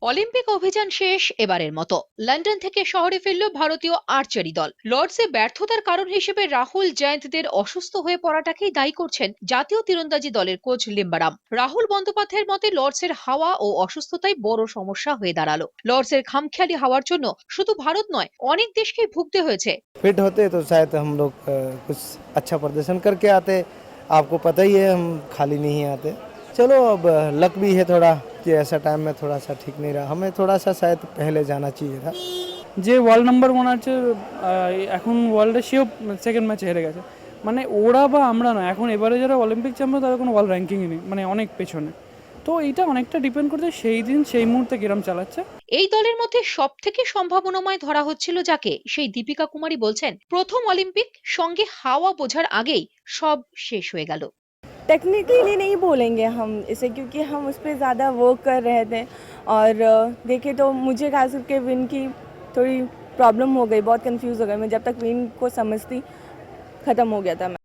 Olympic অভিযান শেষ এবারের মতো। লন্ডন থেকে শহরে ফিরল ভারতীয় আর্চারি দল। লর্ডসে ব্যর্থতার কারণ হিসেবে রাহুল জয়ন্তদের অসুস্থ হয়ে পড়াটাকেই দায়ী করছেন জাতীয় তীরন্দাজি দলের কোচ লিম্বারাম। রাহুল বন্দ্যোপাধ্যায়ের মতে লর্ডসের হাওয়া ও অসুস্থতাই বড় সমস্যা হয়ে দাঁড়ালো। লর্ডসের খামখেয়ালি হাওয়ার জন্য শুধু ভারত নয়, অনেক দেশকেই ভুগতে হয়েছে। फिट होते तो शायद हम लोग कुछ अच्छा प्रदर्शन करके आते। आपको पता ही है हम खाली नहीं आते। चलो अब लक भी है थोड़ा कि ऐसा टाइम में थोड़ा सा ठीक नहीं रहा, हमें थोड़ा सा शायद पहले जाना चाहिए था। যে ওয়ার্ল্ড নাম্বার ওয়ান আছে এখন ওয়ার্ল্ডে, সেও সেকেন্ড ম্যাচে হেরে গেছে। মানে ওরা বা আমরা নয়, এখন এবারে যারা অলিম্পিক চ্যাম্পিয়ন তাদের কোনো ওয়ার্ল্ড র্যাঙ্কিংই নেই, মানে অনেক পেছনে। তো এইটা অনেকটা ডিপেন্ড করছে সেই দিন সেই মুহূর্তে কিরম চালাচ্ছে। এই দলের মধ্যে সব থেকে সম্ভাবনাময় ধরা হচ্ছিল যাকে, সেই দীপিকা কুমারী বলছেন, প্রথম অলিম্পিক, সঙ্গে হাওয়া বোঝার আগেই সব শেষ হয়ে গেল। टेक्निकली नहीं बोलेंगे हम इसे, क्योंकि हम उस पर ज़्यादा वर्क कर रहे थे। और देखे तो मुझे खास करके विन की थोड़ी प्रॉब्लम हो गई, बहुत कंफ्यूज हो गई मैं। जब तक विन को समझती ख़त्म हो गया था मैं।